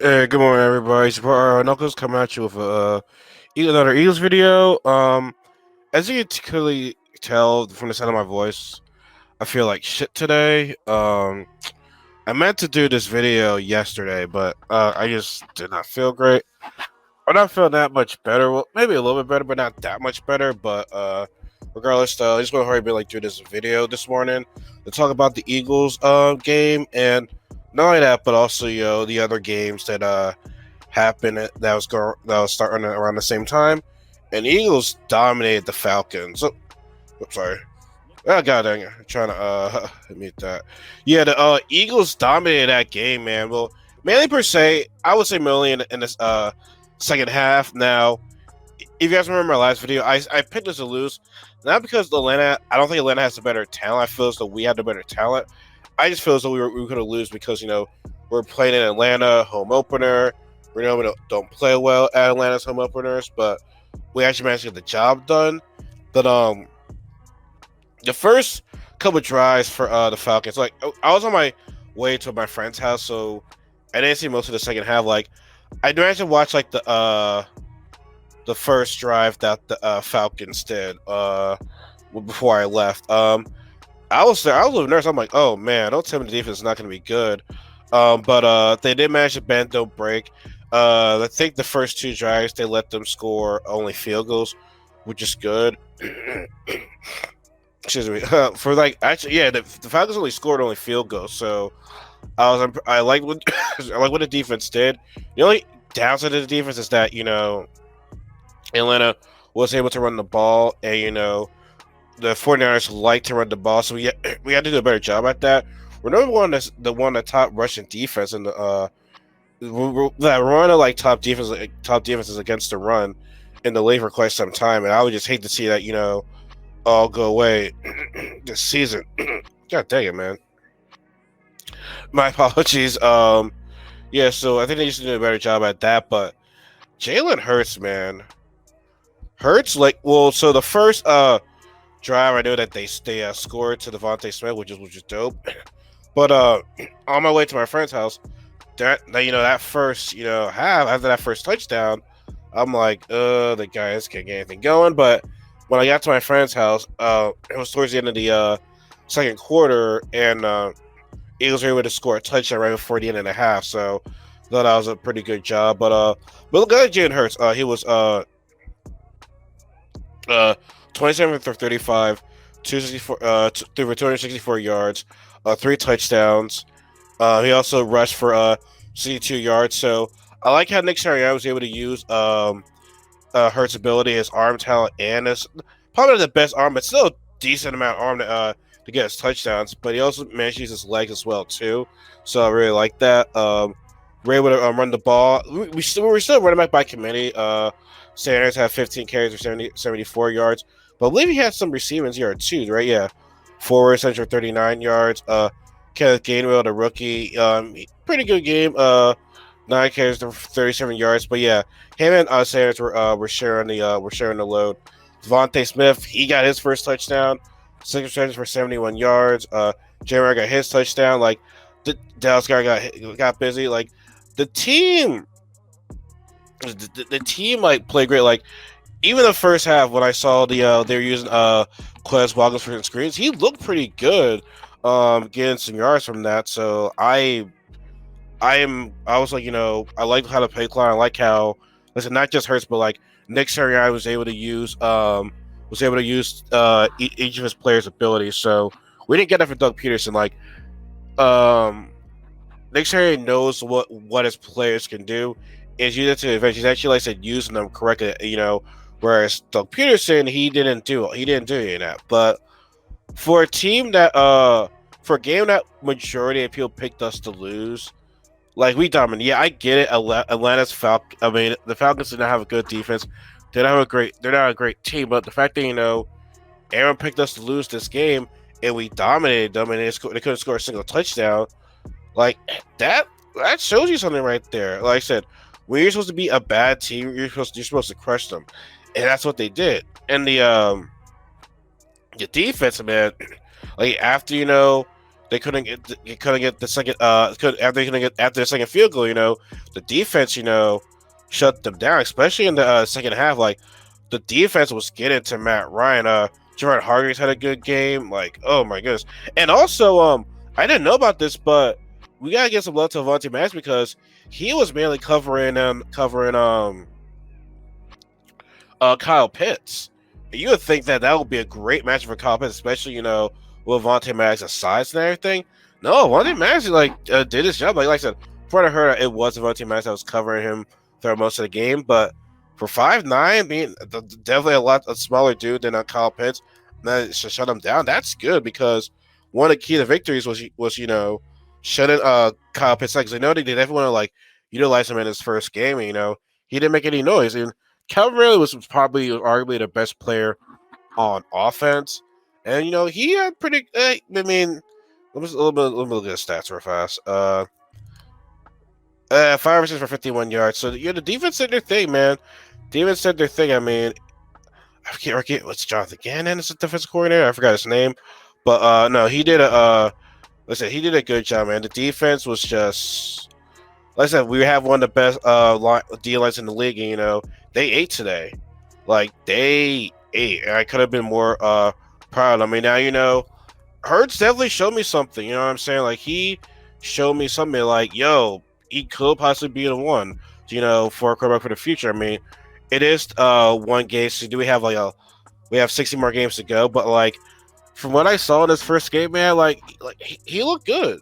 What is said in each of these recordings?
Hey, good morning, everybody. It's your boy, Knuckles coming at you with another Eagles video. As you can clearly tell from the sound of my voice, I feel like shit today. I meant to do this video yesterday, but I just did not feel great. I'm not feeling that much better. Well, maybe a little bit better, but not that much better. But regardless, though, I just want to hurry do this video this morning to talk about the Eagles game, and not only that, but also the other games that happened that was starting around the same time, and the Eagles dominated the Falcons. So, oops, sorry. Oh god dang it! I'm trying to mute that. Yeah, the Eagles dominated that game, man. Well, mainly per se, I would say mainly in this second half. Now, if you guys remember my last video, I picked us to lose, not because Atlanta. I don't think Atlanta has the better talent. I feel as though we had the better talent. I just feel as though we could have lose because we're playing in Atlanta home opener. We know we don't play well at Atlanta's home openers, but we actually managed to get the job done. But the first couple drives for the Falcons, like I was on my way to my friend's house, so I didn't see most of the second half. Like I managed to watch like the first drive that the Falcons did before I left. I was there. I was a little nervous. I'm like, oh man, don't tell me the defense is not going to be good. But they did manage to bend, don't break. I think the first two drives they let them score only field goals, which is good. Excuse me. For like actually, yeah, the Falcons only scored only field goals, so I like what I like what the defense did. The only downside of the defense is that Atlanta was able to run the ball, and the 49ers like to run the ball, so we had to do a better job at that. We're number one, the top Russian defense in the that run of like top defenses against the run in the league for quite some time, and I would just hate to see that all go away this season. God dang it, man. My apologies. Yeah, so I think they used to do a better job at that, but Jalen Hurts, man, Hurts so the first drive I know that they scored to Devontae Smith, which is dope. But on my way to my friend's house, that first half after that first touchdown, I'm like, the guys can't get anything going. But when I got to my friend's house, it was towards the end of the second quarter, and Eagles were able to score a touchdown right before the end of the half. So I thought that was a pretty good job. But look at Jalen Hurts. He was uh 27 for 35, 264 threw for 264 yards, three touchdowns. He also rushed for 62 yards. So I like how Nick Sirianni was able to use Hurts' ability, his arm talent, and his probably not the best arm, but still a decent amount of arm to get his touchdowns. But he also managed to use his legs as well too. So I really like that. We're able to run the ball. We're still running back by committee. Sanders had 15 carries for 74 yards. But I believe he had some receiving yards too, right? Yeah. 439 yards. Kenneth Gainwell, the rookie, pretty good game. 9 carries to 37 yards. But yeah, him and Sanders were sharing the load. Devontae Smith, he got his first touchdown. 6 receptions for 71 yards. Jared got his touchdown. Like the Dallas guy got busy. Like the team, the team like played great. Like even the first half when I saw they were using Quez Watkins for screens, he looked pretty good. Getting some yards from that. So I was like, I like how the play clock. I like how listen, not just Hurts, but like Nick Sirianni was able to use each of his players' abilities. So we didn't get that for Doug Peterson. Like um, Nick Sirianni knows what his players can do. Is use it to advantage. He's actually, like I said, using them correctly. Whereas Doug Peterson, he didn't do any of that. But for a team that for a game that majority of people picked us to lose, like we dominated. Yeah, I get it. Atlanta's I mean, the Falcons did not have a good defense. They're not a great team. But the fact that Aaron picked us to lose this game and we dominated them and they couldn't score a single touchdown, like that shows you something right there. Like I said, when you're supposed to be a bad team, you're supposed to crush them, and that's what they did. And the defense, man, like after they couldn't get the second after the second field goal. The defense shut them down, especially in the second half. Like the defense was getting to Matt Ryan. Gerard Hargreaves had a good game. Like, oh my goodness. And also, I didn't know about this, but we gotta get some love to Avante Maddox because he was mainly covering Kyle Pitts. You would think that would be a great match for Kyle Pitts, especially with Avante Maddox's size and everything. No, Avante Maddox did his job. Like I said, from what I heard, it was Avante Maddox that was covering him throughout most of the game. But for 5'9", being definitely a smaller dude than Kyle Pitts, that should shut him down. That's good because one of the key to victories was shutting Kyle Pitts down because I know they definitely want to utilize him in his first game. And, he didn't make any noise. And Calvin Ridley was probably arguably the best player on offense, and he had pretty. I mean, let me look at his stats real fast. 5 receptions for 51 yards. So the defense did their thing, man. Defense did their thing. I mean, I forget what's Jonathan Gannon is the defensive coordinator. I forgot his name, but no, he did he did a good job, man. The defense was just, like I said, we have one of the best D lines in the league, and they ate today. Like they ate. And I could have been more proud. I mean, now Hurts definitely showed me something. You know what I'm saying? Like he showed me something. Like he could possibly be the one. For a quarterback for the future. I mean, it is one game. So do we have we have 60 more games to go? But from what I saw in his first game, man, he looked good.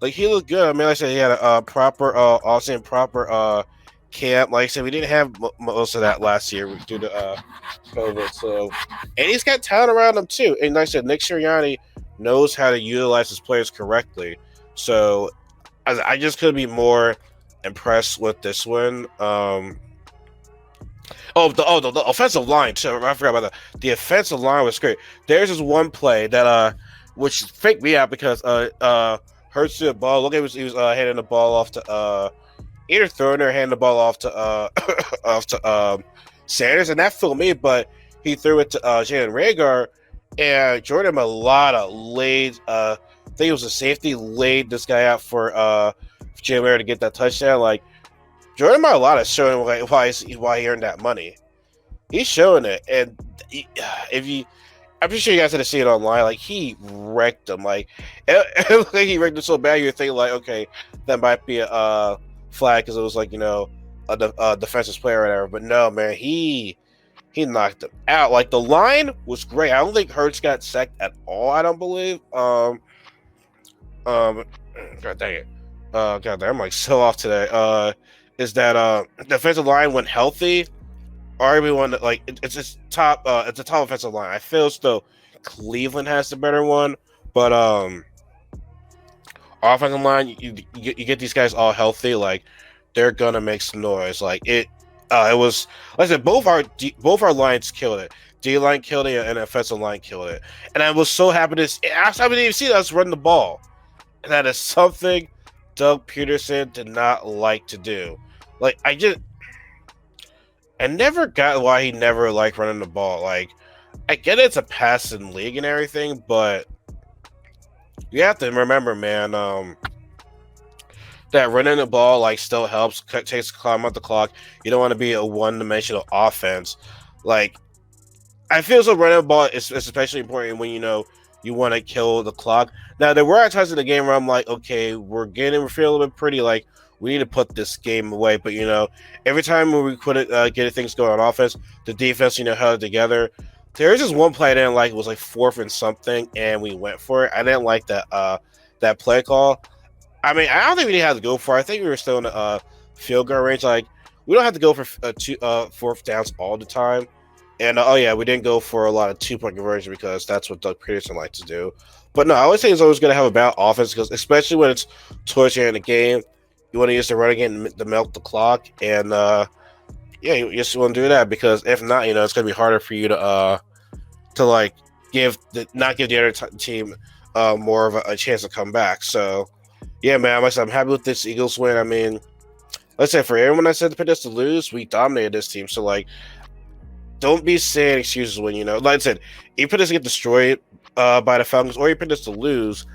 Like he looked good. I mean, like I said, he had a proper, awesome, proper camp. Like I said, we didn't have most of that last year due to COVID. So, and he's got talent around him too. And like I said, Nick Sirianni knows how to utilize his players correctly. So, I just couldn't be more impressed with this one. The offensive line too. I forgot about that. The offensive line was great. There's this one play that which faked me out because Hurts threw the ball. Look, he was handing the ball off to either throwing or handing the ball off to off to Sanders, and that fooled me. But he threw it to Jalen Reagor, and Jordan Mailata laid. I think it was a safety, laid this guy out for Jalen Reagor to get that touchdown. Like Jordan Mailata is showing why he earned that money. He's showing it, and I'm pretty sure you guys had to see it online. Like he wrecked him. Like he wrecked him so bad. You're thinking okay, that might be a flag because it was a defensive player or whatever. But no, man, he knocked him out. Like the line was great. I don't think Hurts got sacked at all. I don't believe. God dang it. God damn, I'm so off today. Is that defensive line went healthy? Everyone it's a top offensive line. I feel as though Cleveland has the better one, but offensive line you get these guys all healthy, they're gonna make some noise. It was, like I said, both our lines killed it. D line killed it and offensive line killed it, and I was so happy I didn't even see us run the ball. And that is something Doug Peterson did not like to do. I never got why he never liked running the ball. I get it's a passing league and everything, but you have to remember, man, that running the ball still helps, takes climb out the clock. You don't want to be a one-dimensional offense. I feel so running the ball is especially important when you want to kill the clock. Now there were times in the game where I'm like, okay, we're feeling a little bit pretty. We need to put this game away. But, every time we could get things going on offense, the defense, held it together. There's just one play I didn't like. It was 4th and something, and we went for it. I didn't like that play call. I mean, I don't think we didn't have to go for it. I think we were still in the field goal range. We don't have to go for 4th downs all the time. And, we didn't go for a lot of 2-point conversion because that's what Doug Peterson likes to do. But, no, I always think it's always going to have a balanced offense because especially when it's towards the end of the game, you want to use the run again to melt the clock, and you just want to do that because if not, it's going to be harder for you to not give the other team more of a chance to come back. So, yeah, man, I'm happy with this Eagles win. I mean, let's say for everyone that said to pick us to lose, we dominated this team. So, don't be saying excuses when like I said, you put us to get destroyed by the Falcons, or you put us to lose.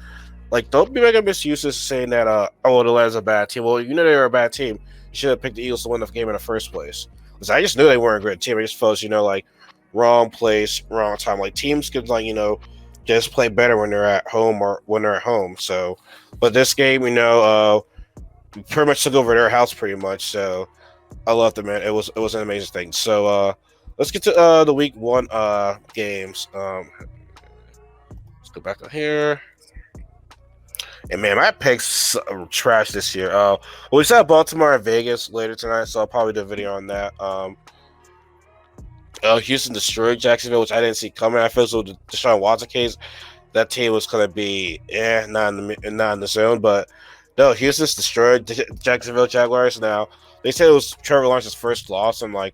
Like, don't be making misuses saying that oh, the Atlanta's a bad team. Well, you know they were a bad team. You should have picked the Eagles to win the game in the first place. Because I just knew they weren't a great team. I just felt, like wrong place, wrong time. Like teams could just play better when they're at home or when they're at home. So, but this game, pretty much took over their house pretty much. So I loved it, man. It was an amazing thing. So let's get to the week one games. Let's go back on here. And man, my picks are trash this year. We saw Baltimore and Vegas later tonight, so I'll probably do a video on that. Houston destroyed Jacksonville, which I didn't see coming. I feel so the Deshaun Watson case, that team was gonna be not in the zone. But no, Houston's destroyed Jacksonville Jaguars. Now they said it was Trevor Lawrence's first loss from high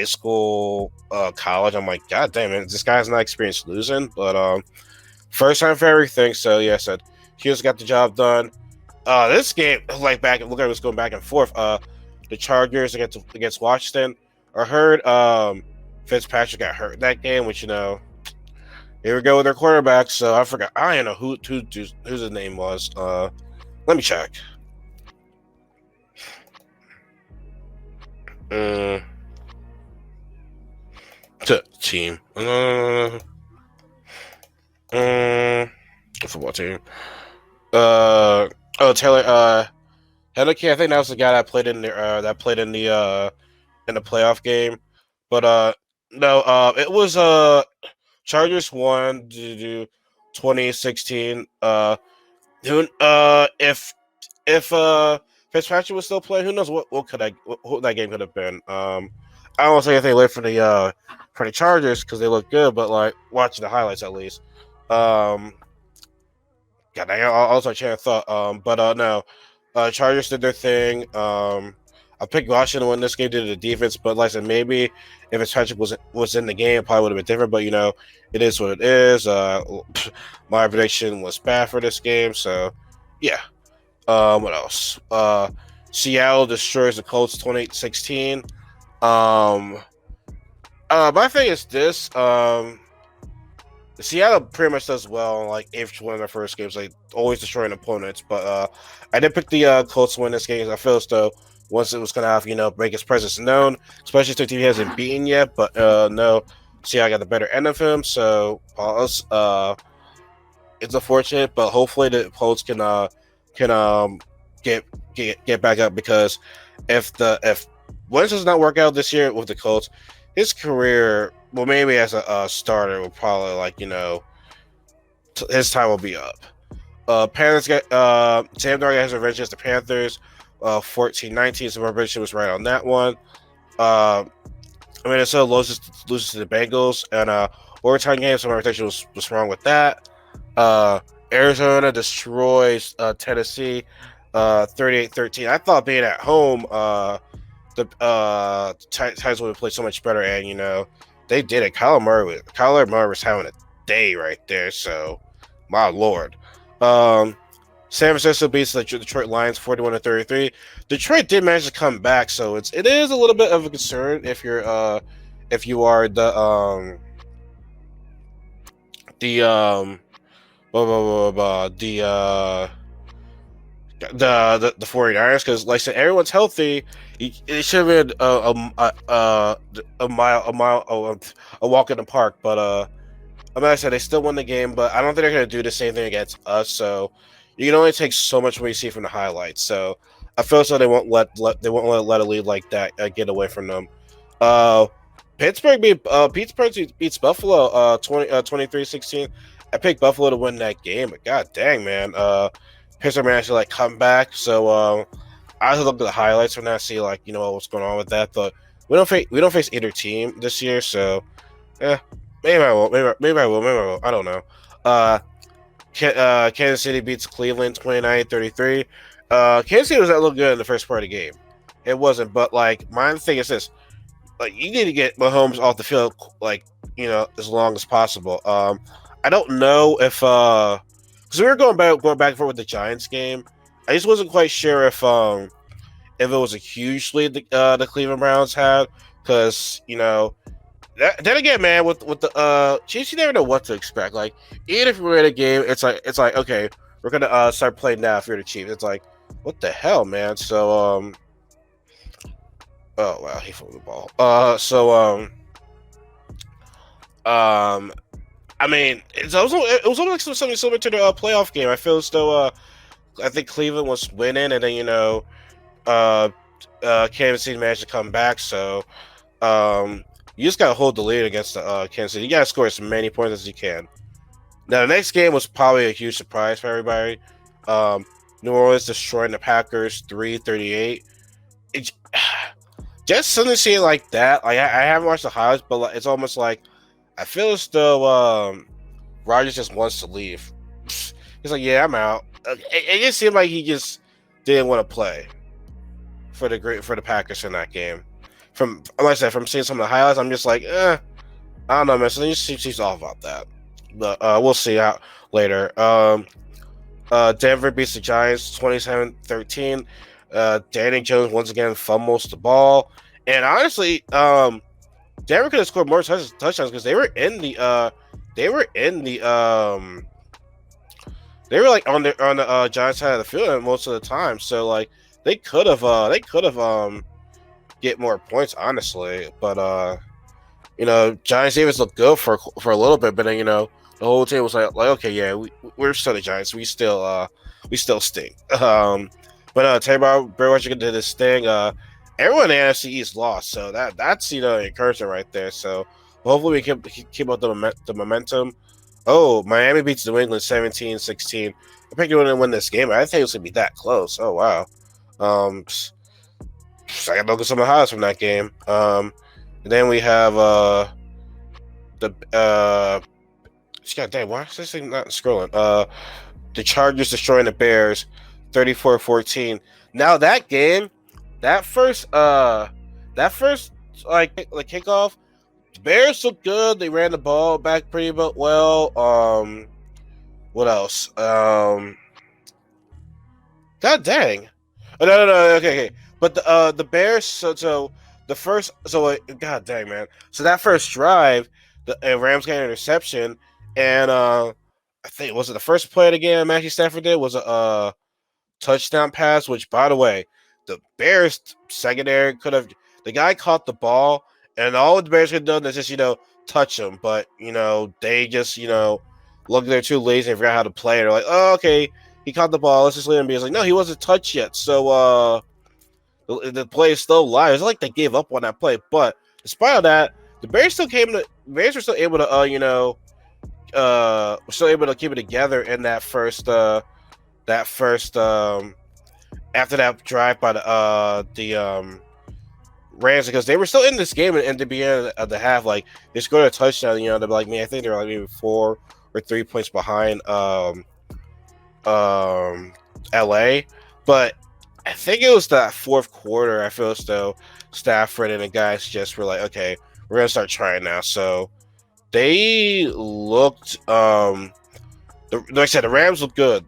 school, college. I'm like, God damn it, this guy's not experienced losing, but first time for everything. So yeah, I said Houston got the job done. This game, look at it was going back and forth. The Chargers against Washington. I heard Fitzpatrick got hurt in that game, which here we go with their quarterback. So I forgot. I don't know whose his name was. Let me check. Team. Football team. Taylor. Henneke, I think that was the guy that played in the playoff game. But no, it was Chargers won 2016. If Fitzpatrick was still playing, who knows what that game could have been. I don't say anything late for the Chargers because they look good, but like watching the highlights at least. God, I also chance thought. But no, Chargers did their thing. I picked Washington to win this game due to the defense, but like I said, maybe if Fitzpatrick was in the game, it probably would have been different. But it is what it is. My prediction was bad for this game, so yeah. What else? Seattle destroys the Colts 28-16. My thing is this. Seattle pretty much does well in like each one of their first games, like always destroying opponents. But I did pick the Colts to win this game. I feel as though once it was gonna have make his presence known, especially if the team hasn't beaten yet. But no, Seattle got the better end of him. So it's unfortunate, but hopefully the Colts can get back up, because if Wentz does not work out this year with the Colts, his career, well, maybe as a starter, will probably his time will be up. Panthers got Sam Darnold has revenge against the Panthers, 14-19. So my prediction was right on that one. Minnesota loses to the Bengals, and overtime game. So my prediction was wrong with that. Arizona destroys Tennessee, 38-13. I thought being at home, the Titans would have played so much better, and they did it. Kyler Murray was having a day right there. So, my lord. San Francisco beats the Detroit Lions 41-33. Detroit did manage to come back, so it is a little bit of a concern if you are the 49ers, because like I said, everyone's healthy. It should have been a walk in the park, but like I said, they still won the game, but I don't think they're going to do the same thing against us. So you can only take so much what you see from the highlights. So I feel so they won't let a lead like that get away from them. Pittsburgh beats Buffalo 23-16. I picked Buffalo to win that game, but god dang, man, Pittsburgh managed to come back. So I look at the highlights from that, see what's going on with that. But we don't face either team this year, so maybe I will. Maybe I will. I don't know. Kansas City beats Cleveland 29-33. Kansas City was not look good in the first part of the game. It wasn't, but my thing is this: you need to get Mahomes off the field as long as possible. I don't know if because we were going back and forth with the Giants game. I just wasn't quite sure if it was a huge lead the Cleveland Browns had, because then again, man, with the Chiefs, you never know what to expect. Like, even if we're in a game, it's like okay, we're gonna start playing now. If you're the Chiefs, it's like, what the hell, man? So oh wow, he fumbled the ball. Um, I mean, it was almost like something similar to the playoff game. I feel as though I think Cleveland was winning, and then uh, Kansas City managed to come back. So you just gotta hold the lead against the Kansas City. You gotta score as many points as you can. Now the next game was probably a huge surprise for everybody. Um, New Orleans destroying the Packers 3-38. It, just something seeing like that. Like I haven't watched the highlights, but like, it's almost like I feel as though Rodgers just wants to leave. He's like, yeah, I'm out. It just seemed like he just didn't want to play for the Packers in that game. From like I said, from seeing some of the highlights, I'm just like, I don't know, man. So he seems off about that. But we'll see out later. Denver beats the Giants 27-13. Danny Jones once again fumbles the ball, and honestly, Denver could have scored more touchdowns because they were in the they were like on the Giants side of the field most of the time. So like they could have get more points honestly, but Giants defense looked good for a little bit, but then the whole team was like okay, yeah, we're still the Giants, we still stink. But Taylor Bridgewater did this thing. Everyone in the NFC East lost, so that's encouraging right there. So hopefully we keep up the momentum. Oh, Miami beats New England 17-16. I think they're going to win this game. I didn't think it was going to be that close. Oh wow. I got to look at some of the highlights from that game. And then we have the God damn, why is this thing not scrolling? The Chargers destroying the Bears 34-14. Now that game, that first like kickoff, the Bears looked good. They ran the ball back pretty well. What else? God dang. Oh, no. Okay. But the Bears. So the first. God dang, man. So that first drive, the Rams got an interception, and I think was it the first play of the game Matthew Stafford did was a touchdown pass. Which, by the way, the Bears secondary could have. The guy caught the ball, and all the Bears could have done is just touch him. But they just look, they're too lazy and forgot how to play. They're like, oh, okay, he caught the ball. Let's just let him be. It's like, no, he wasn't touched yet. So the play is still live. It's like they gave up on that play. But despite all that, the Bears were still able to were still able to keep it together in that first after that drive by the Rams, because they were still in this game and to be in at the half. Like they scored a touchdown, they're like, man, I think they're like maybe 4 or 3 points behind LA. But I think it was that fourth quarter. I feel as though Stafford and the guys just were like, okay, we're gonna start trying now. So they looked like I said, the Rams look good.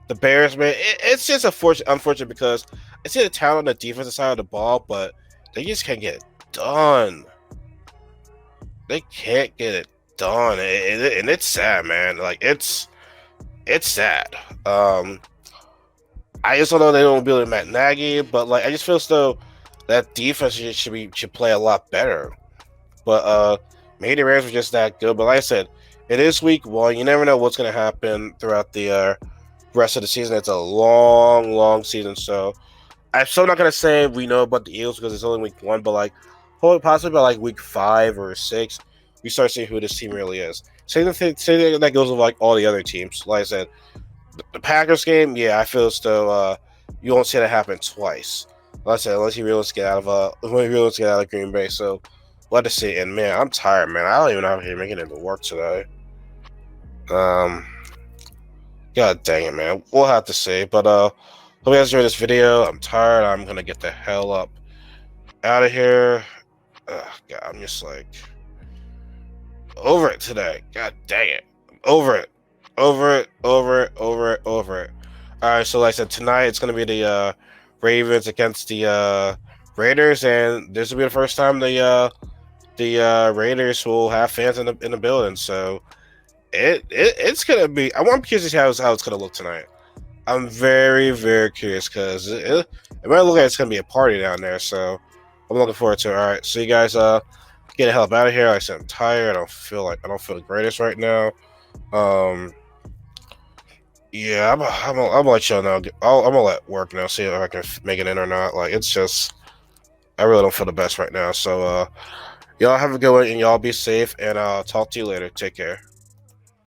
The Bears, man, it's just unfortunate because I see the talent on the defensive side of the ball, but they just can't get it done. They can't get it done, and it's sad, man. Like it's sad. I just don't know they don't build Matt Nagy, but like I just feel as though that defense should play a lot better. But maybe the Rams were just that good. But like I said, it is week 1. You never know what's going to happen throughout the rest of the season. It's a long season, so I'm still not going to say we know about the Eagles because it's only week 1. But like, possibly by like week 5 or 6, we start seeing who this team really is. Same thing that goes with like all the other teams. Like I said, the Packers game, yeah, I feel as though you won't see that happen twice. Like I said, unless you really get out of Green Bay. So let us see. And man, I'm tired, man. I don't even know how I'm making it to work today. God dang it, man. We'll have to see. But hope you guys enjoyed this video. I'm tired. I'm gonna get the hell up out of here. God, I'm just like over it today. God dang it. I'm over it. Over it. All right, so like I said, tonight it's gonna be the Ravens against the Raiders, and this will be the first time the Raiders will have fans in the building. So it's gonna be. I'm curious to see how it's gonna look tonight. I'm very curious because it might look like it's gonna be a party down there. So I'm looking forward to it. All right, so you guys get the hell out of here. Like I said, I'm tired. I don't feel the greatest right now. Um, yeah, I'm gonna let y'all know. I'm gonna let work now. See if I can make it in or not. Like it's just I really don't feel the best right now. So y'all have a good one and y'all be safe. And I'll talk to you later. Take care.